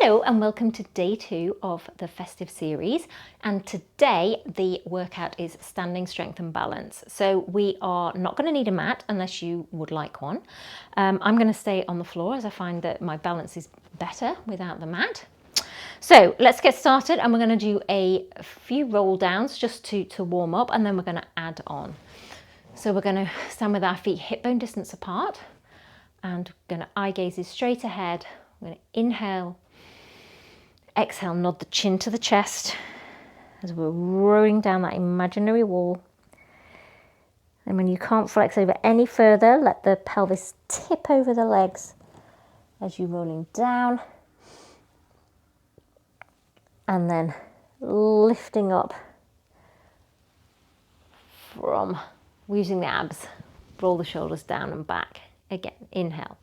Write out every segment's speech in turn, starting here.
Hello and welcome to day 2 of the Festive series, and today the workout is standing strength and balance. So we are not going to need a mat unless you would like one. I'm going to stay on the floor as I find that my balance is better without the mat. So let's get started, and we're going to do a few roll downs just to warm up, and then we're going to add on. So we're going to stand with our feet hip bone distance apart and going to eye gazes straight ahead. We're going to inhale. Exhale, nod the chin to the chest as we're rolling down that imaginary wall. And when you can't flex over any further, let the pelvis tip over the legs as you're rolling down. And then lifting up from using the abs. Roll the shoulders down and back. Again, inhale,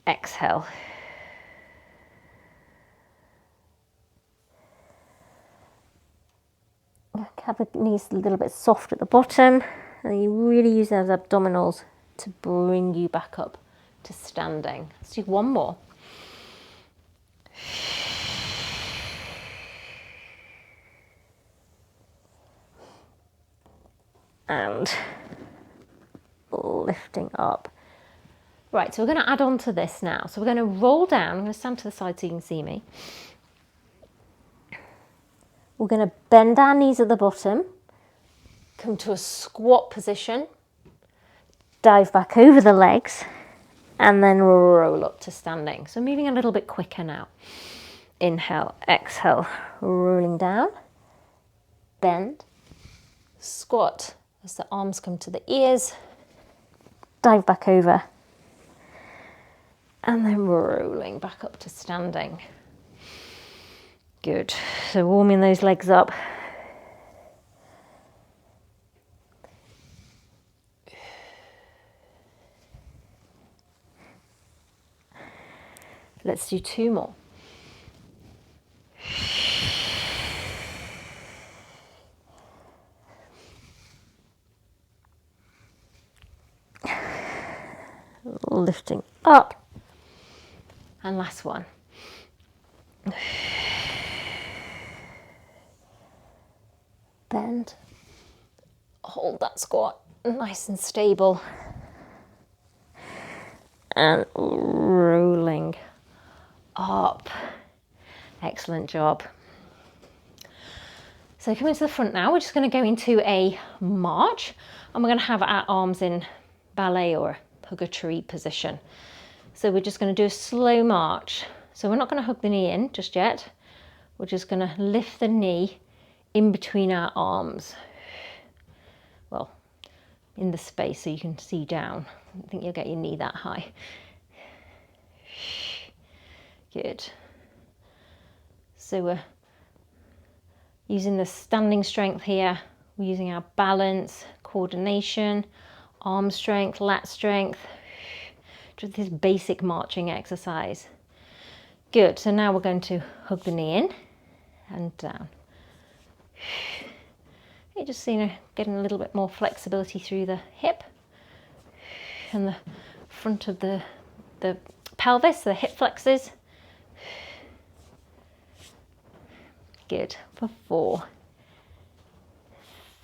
exhale. Have the knees a little bit soft at the bottom, and you really use those abdominals to bring you back up to standing. Let's do one more. And lifting up. Right, so we're going to add on to this now. So we're going to roll down. I'm going to stand to the side so you can see me. We're going to bend our knees at the bottom, come to a squat position, dive back over the legs, and then roll up to standing. So moving a little bit quicker now. Inhale, exhale, rolling down, bend, squat as the arms come to the ears, dive back over, and then rolling back up to standing. Good. So warming those legs up. Let's do 2 more. Lifting up. And last one. Bend. Hold that squat nice and stable. And rolling up. Excellent job. So coming to the front now, we're just going to go into a march, and we're going to have our arms in ballet or hug a tree position. So we're just going to do a slow march. So we're not going to hug the knee in just yet. We're just going to lift the knee in between our arms. Well, in the space so you can see down. I don't think you'll get your knee that high. Good. So we're using the standing strength here. We're using our balance, coordination, arm strength, lat strength. Just this basic marching exercise. Good. So now we're going to hug the knee in and down. You just getting a little bit more flexibility through the hip and the front of the pelvis, the hip flexors. Good. For 4,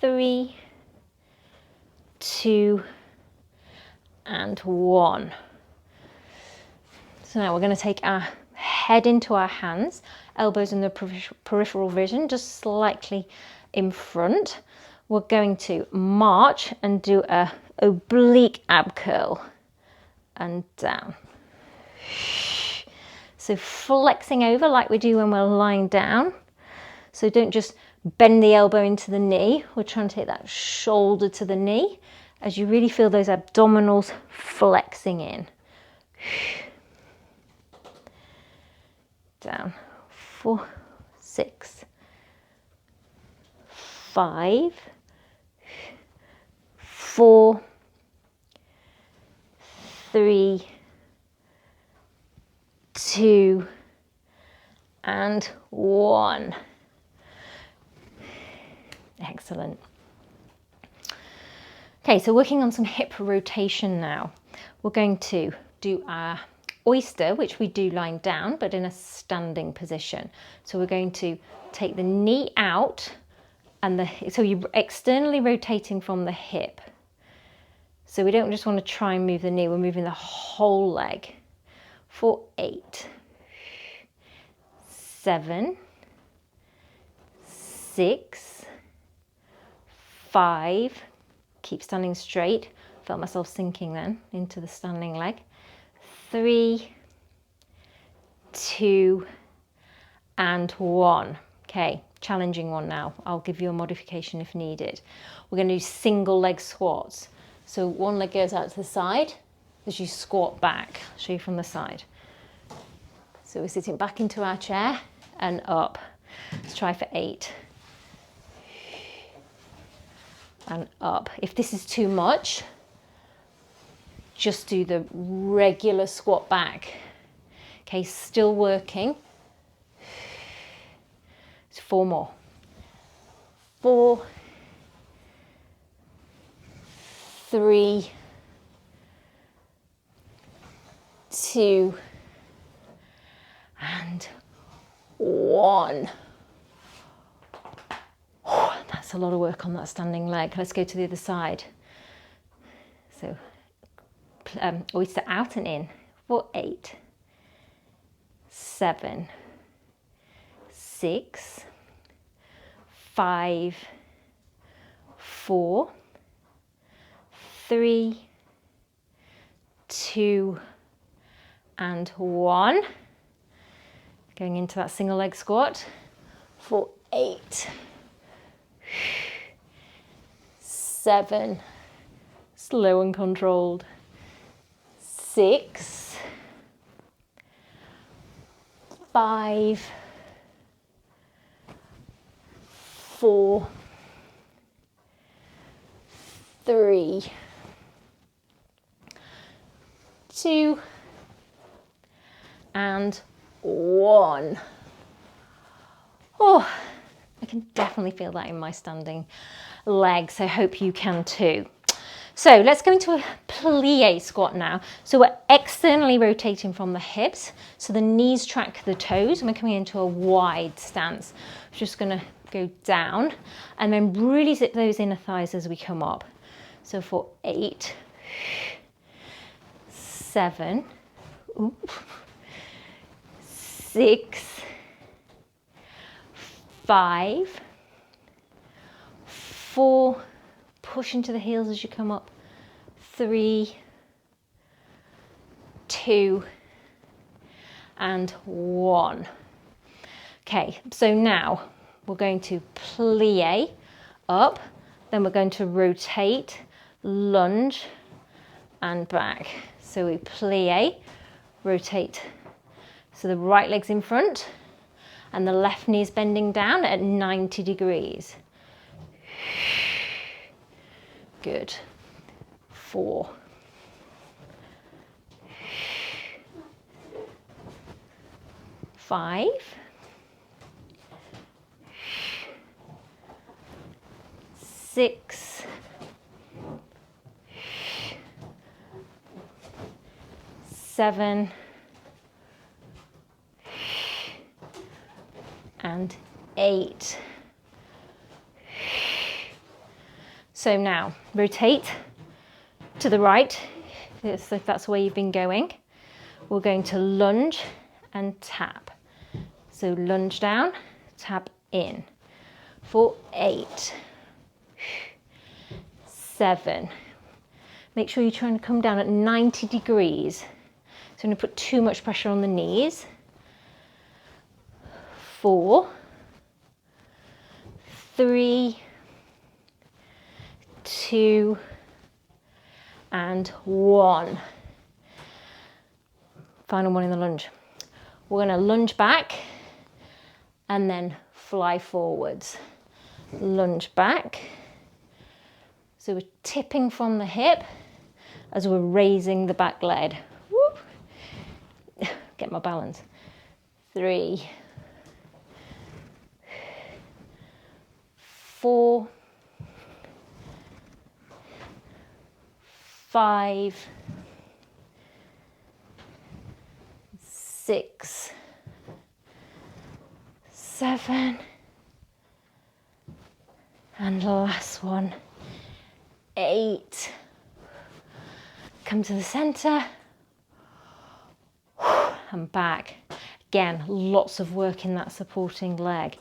3, 2, and 1. So now we're going to take our head into our hands, elbows in the peripheral vision, just slightly in front. We're going to march and do a oblique ab curl and down. So flexing over like we do when we're lying down. So don't just bend the elbow into the knee. We're trying to take that shoulder to the knee as you really feel those abdominals flexing in. Down. 4, 6, 5, 4, 3, 2, and 1. Excellent. Okay, so working on some hip rotation now. We're going to do our oyster, which we do lying down, but in a standing position. So we're going to take the knee out, and so you're externally rotating from the hip. So we don't just want to try and move the knee, we're moving the whole leg. For 8, 7, 6, 5, keep standing straight. Felt myself sinking then into the standing leg. 3, 2, and 1. Okay, challenging one now. I'll give you a modification if needed. We're going to do single leg squats. So one leg goes out to the side as you squat back. I'll show you from the side. So we're sitting back into our chair and up. Let's try for 8. And up. If this is too much, just do the regular squat back. Okay, still working. It's 4 more. 4, 3, 2, and 1. Oh, that's a lot of work on that standing leg. Let's go to the other side. So oyster out and in for 8, 7, 6, 5, 4, 3, 2, and 1. Going into that single leg squat for 8, 7, slow and controlled, 6, 5, 4, 3, 2, and 1. Oh, I can definitely feel that in my standing legs. I hope you can too. So let's go into a plie squat now. So we're externally rotating from the hips, so the knees track the toes, and we're coming into a wide stance. We're just going to go down and then really zip those inner thighs as we come up. So for 8, 7, 6, 5, 4, push into the heels as you come up, 3, 2, and 1. Okay, so now we're going to plie up, then we're going to rotate, lunge, and back. So we plie, rotate. So the right leg's in front, and the left knee is bending down at 90 degrees. Good. 4. 5. 6. 7. And 8. So now rotate to the right, if that's where you've been going. We're going to lunge and tap. So lunge down, tap in for 8, 7. Make sure you're trying to come down at 90 degrees. So I'm going to put too much pressure on the knees. 4, 3, 2, and 1. Final one in the lunge. We're going to lunge back and then fly forwards. Lunge back. So we're tipping from the hip as we're raising the back leg. Woo. Get my balance. 3, 4, 5, 6, 7, and last one, 8. Come to the center and back. Again, lots of work in that supporting leg.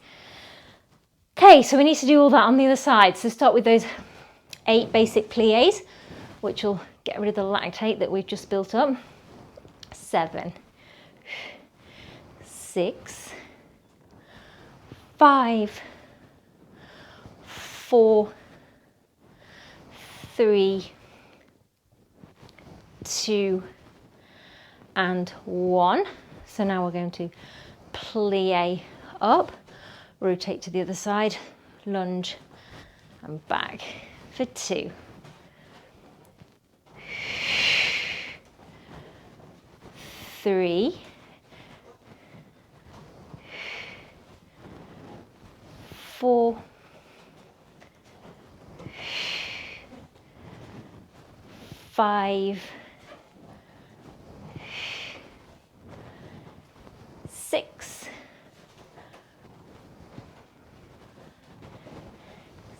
Okay, so we need to do all that on the other side. So start with those 8 basic pliés, which will get rid of the lactate that we've just built up. 7, 6, 5, 4, 3, 2, and 1. So now we're going to plie up, rotate to the other side, lunge and back for 2. 3, 4, 5, 6,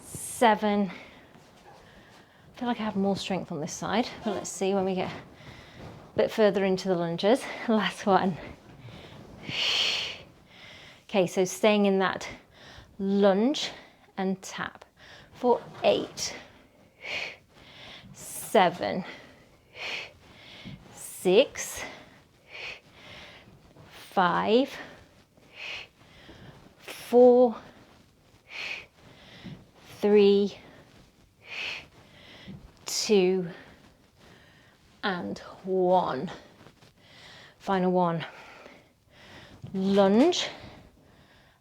7. I feel like I have more strength on this side, but let's see when we get a bit further into the lunges. Last one. Okay, so staying in that lunge and tap for 8, 7, 6, 5, 4, 3, 2, and 1. Final one. Lunge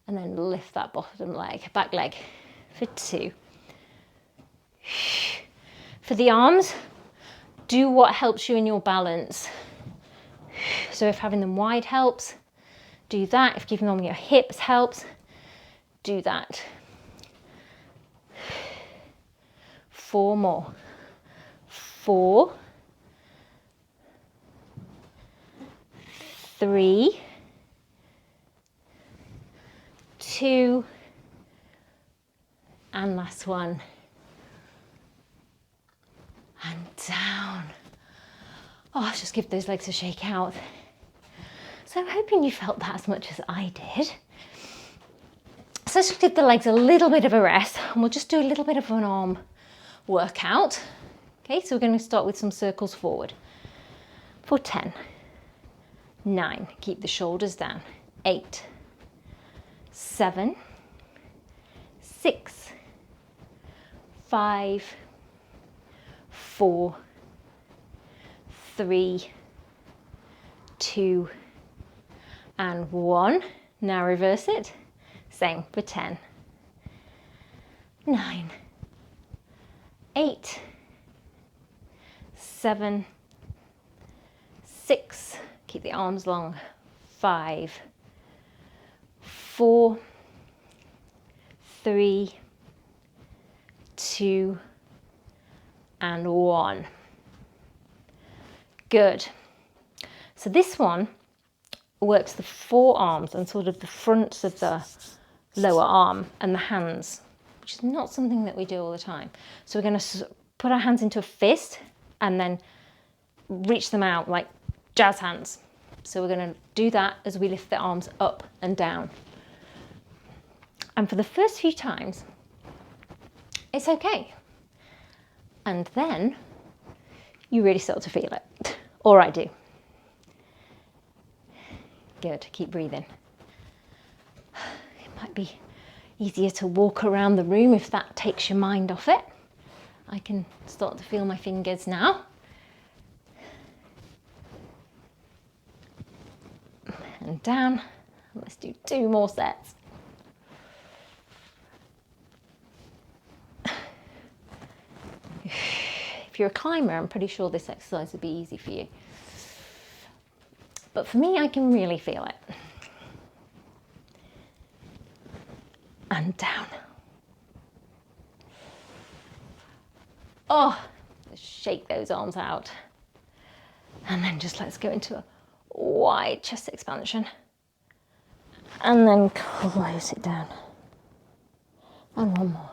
and then lift that bottom leg, back leg for 2. For the arms, do what helps you in your balance. So if having them wide helps, do that. If giving them your hips helps, do that. 4 more. 4, 3, 2, and last one. And down. Oh, let's just give those legs a shake out. So I'm hoping you felt that as much as I did. So let's just give the legs a little bit of a rest and we'll just do a little bit of an arm workout. Okay, so we're going to start with some circles forward for 10, 9, keep the shoulders down, 8, 7, 6, 5, 4, 3, 2, and 1. Now reverse it. Same for 10, 9, 8, 7, 6, keep the arms long, 5, 4, 3, 2, and 1. Good. So this one works the forearms and sort of the fronts of the lower arm and the hands, which is not something that we do all the time. So we're going to put our hands into a fist and then reach them out like jazz hands. So we're going to do that as we lift the arms up and down. And for the first few times, it's okay. And then you really start to feel it. Or I do. Good, keep breathing. It might be easier to walk around the room if that takes your mind off it. I can start to feel my fingers now. And down. Let's do 2 more sets. If you're a climber, I'm pretty sure this exercise would be easy for you. But for me, I can really feel it. And down. Oh, shake those arms out. And then just let's go into a wide chest expansion. And then close it down. And one more.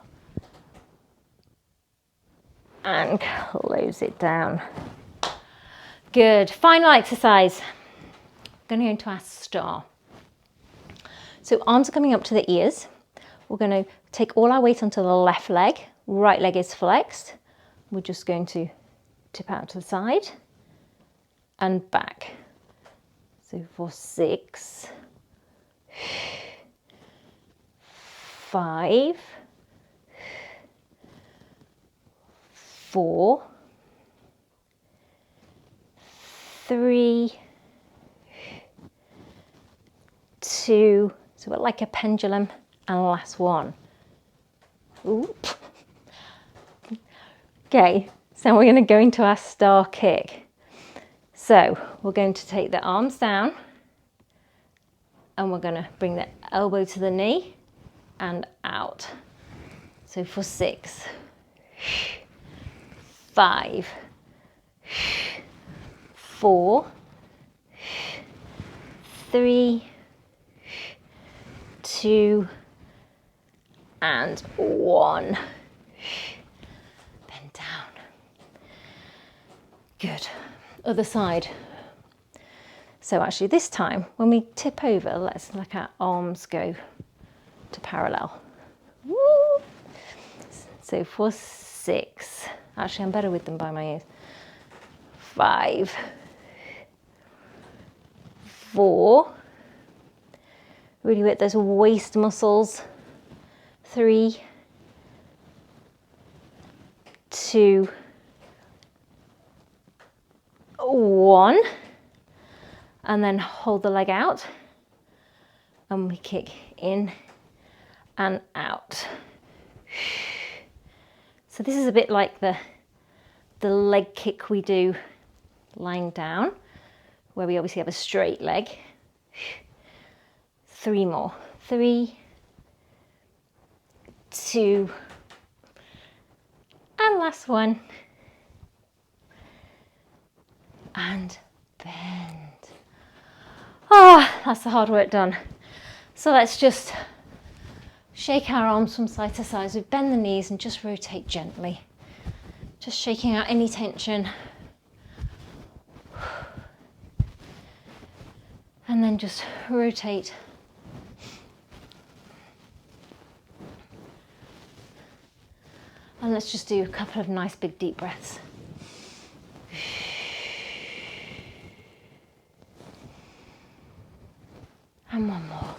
And close it down. Good. Final exercise. We're going to go into our star. So arms are coming up to the ears. We're going to take all our weight onto the left leg. Right leg is flexed. We're just going to tip out to the side and back. So for 6, 5, 4, 3, 2, so we're like a pendulum, and last one. Oop. Okay, so we're going to go into our star kick. So we're going to take the arms down and we're going to bring the elbow to the knee and out. So for 6, 5, 4, 3, 2, and 1. Bend down. Good. Other side. So actually this time, when we tip over, let's let our arms go to parallel. Woo! So for 6, actually I'm better with them by my ears. 5, 4, really work those waist muscles. 3, 2, 1, and then hold the leg out and we kick in and out. So this is a bit like the leg kick we do lying down, where we obviously have a straight leg. 3 more. 3, 2, and last one. And bend. Ah, that's the hard work done. So let's just shake our arms from side to side. We bend the knees and just rotate gently. Just shaking out any tension. And then just rotate. And let's just do a couple of nice big deep breaths. And one more.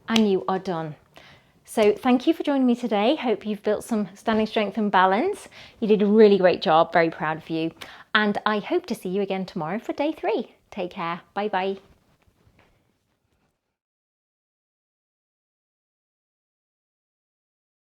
And you are done. So thank you for joining me today. Hope you've built some standing strength and balance. You did a really great job. Very proud of you. And I hope to see you again tomorrow for day 3. Take care. Bye bye.